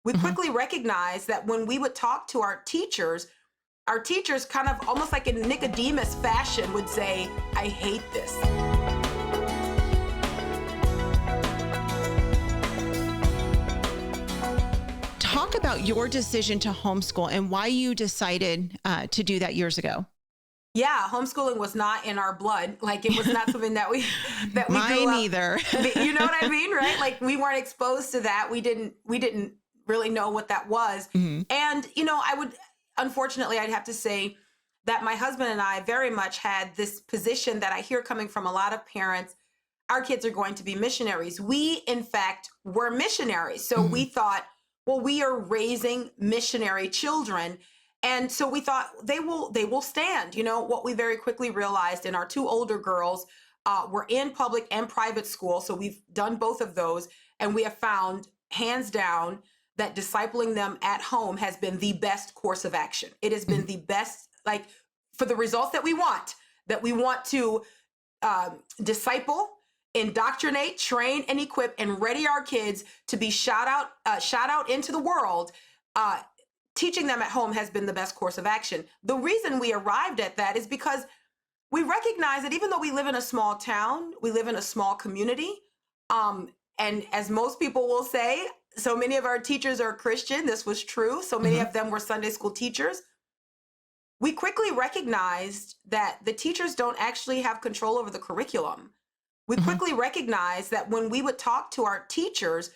we Mhm. quickly recognized that when we would talk to our teachers kind of almost like in Nicodemus fashion would say, I hate this. Talk about your decision to homeschool and why you decided to do that years ago. Yeah, homeschooling was not in our blood. Like it was not something that we grew Mine up. either. You know what I mean, right? Like we weren't exposed to that. We didn't really know what that was. Mhm. And unfortunately, I'd have to say that my husband and I very much had this position that I hear coming from a lot of parents. Our kids are going to be missionaries. We, in fact, were missionaries. So we thought, well, we are raising missionary children. And so we thought they will stand. What we very quickly realized, and our two older girls were in public and private school. So we've done both of those. And we have found hands down that discipling them at home has been the best course of action. It has been the best, like for the results that we want to disciple, indoctrinate, train, and equip, and ready our kids to be shot out into the world. Teaching them at home has been the best course of action. The reason we arrived at that is because we recognize that even though we live in a small town, we live in a small community. And as most people will say, so many of our teachers are Christian. This was true. So many of them were Sunday school teachers. We quickly recognized that the teachers don't actually have control over the curriculum. We quickly recognized that when we would talk to our teachers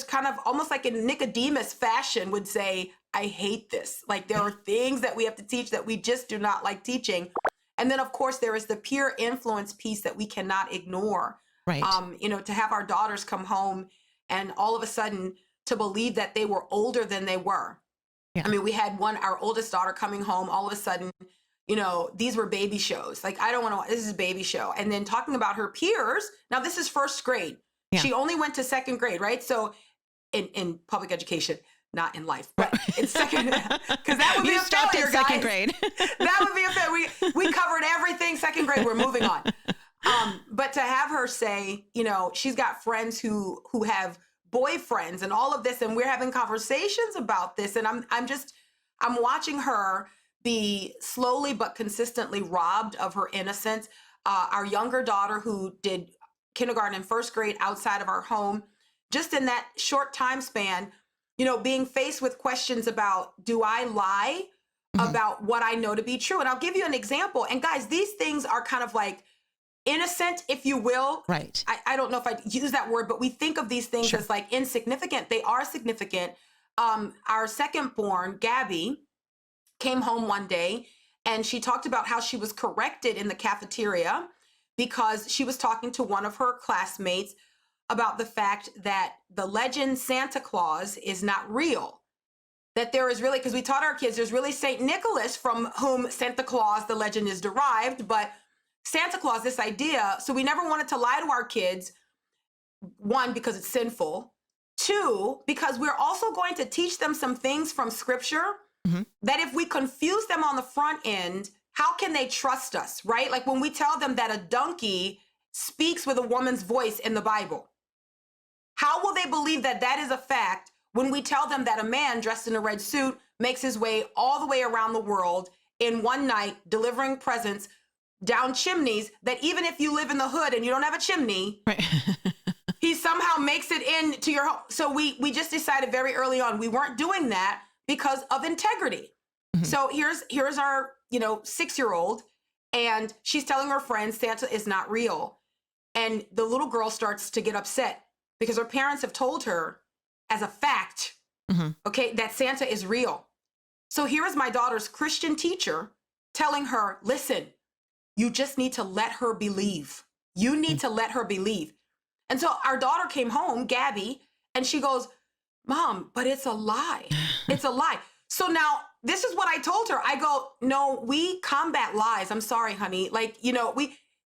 kind of almost like in Nicodemus fashion would say, I hate this. Like there are things that we have to teach that we just do not like teaching. And then of course there is the peer influence piece that we cannot ignore. Right. To have our daughters come home and all of a sudden to believe that they were older than they were. Yeah. I mean, we had our oldest daughter coming home, all of a sudden, these were baby shows. Like, I don't want to watch, this is a baby show. And then talking about her peers. Now this is first grade. Yeah. She only went to second grade, right? So in public education, not in life, but in second, because that would be a failure, guys. Second grade. That would be a failure. We covered everything second grade. We're moving on. But to have her say, she's got friends who have boyfriends and all of this, and we're having conversations about this, and I'm watching her be slowly but consistently robbed of her innocence. Our younger daughter, who did kindergarten and first grade outside of our home, just in that short time span, being faced with questions about, do I lie about what I know to be true? And I'll give you an example. And guys, these things are kind of like innocent, if you will. Right. I don't know if I use that word, but we think of these things as like insignificant. They are significant. Our second born, Gabby, came home one day and she talked about how she was corrected in the cafeteria because she was talking to one of her classmates about the fact that the legend Santa Claus is not real. That there is really, because we taught our kids, there's really Saint Nicholas from whom Santa Claus, the legend, is derived, but Santa Claus, this idea, so we never wanted to lie to our kids, one, because it's sinful, two, because we're also going to teach them some things from scripture that if we confuse them on the front end, how can they trust us, right? Like when we tell them that a donkey speaks with a woman's voice in the Bible, how will they believe that that is a fact when we tell them that a man dressed in a red suit makes his way all the way around the world in one night, delivering presents down chimneys, that even if you live in the hood and you don't have a chimney, right. he somehow makes it into your home. So we just decided very early on, we weren't doing that because of integrity. So here's our, 6-year-old, and she's telling her friends Santa is not real. And the little girl starts to get upset because her parents have told her as a fact, okay, that Santa is real. So here is my daughter's Christian teacher telling her, listen, you just need to let her believe. You need to let her believe. And so our daughter came home, Gabby, and she goes, Mom, but it's a lie. It's a lie. So now this is what I told her. I go, no, we combat lies. I'm sorry, honey. Like,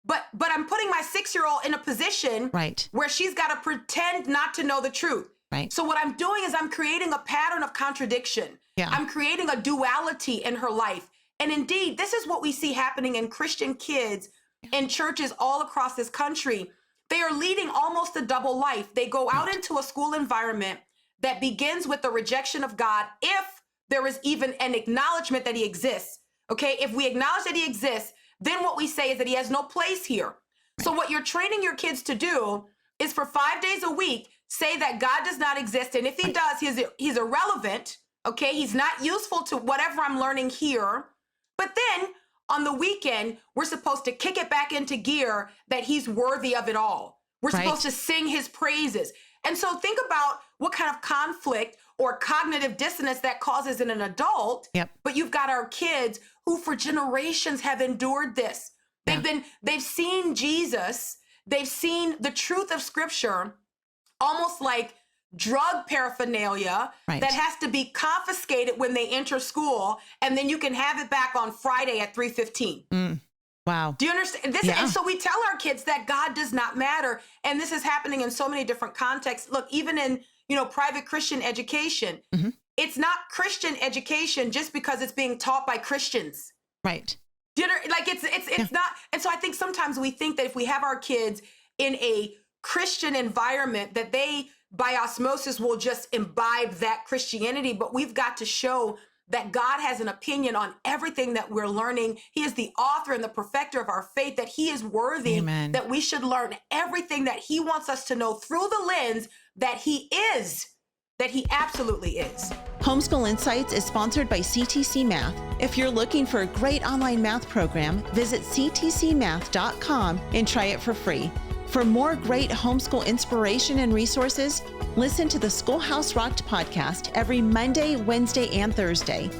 but I'm putting my 6-year-old in a position where she's got to pretend not to know the truth. Right. So what I'm doing is I'm creating a pattern of contradiction. Yeah. I'm creating a duality in her life. And indeed, this is what we see happening in Christian kids in churches all across this country. They are leading almost a double life. They go out into a school environment. that begins with the rejection of God if there is even an acknowledgement that he exists. Okay, if we acknowledge that he exists, then what we say is that he has no place here. So what you're training your kids to do is for 5 days a week, say that God does not exist. And if he does, he's irrelevant. Okay, he's not useful to whatever I'm learning here. But then on the weekend, we're supposed to kick it back into gear that he's worthy of it all. We're supposed to sing his praises. And so think about what kind of conflict or cognitive dissonance that causes in an adult. Yep. But you've got our kids who for generations have endured this. They've seen Jesus, they've seen the truth of scripture, almost like drug paraphernalia that has to be confiscated when they enter school, and then you can have it back on Friday at 3:15. Wow. Do you understand this? And so we tell our kids that God does not matter. And this is happening in so many different contexts. Look, even in, private Christian education, it's not Christian education just because it's being taught by Christians. Right. Do you know, like it's not. And so I think sometimes we think that if we have our kids in a Christian environment, that they by osmosis will just imbibe that Christianity. But we've got to show that God has an opinion on everything that we're learning. He is the author and the perfecter of our faith, that he is worthy, that we should learn everything that he wants us to know through the lens that he is, that he absolutely is. Homeschool Insights is sponsored by CTC Math. If you're looking for a great online math program, visit ctcmath.com and try it for free. For more great homeschool inspiration and resources, listen to the Schoolhouse Rocked podcast every Monday, Wednesday, and Thursday.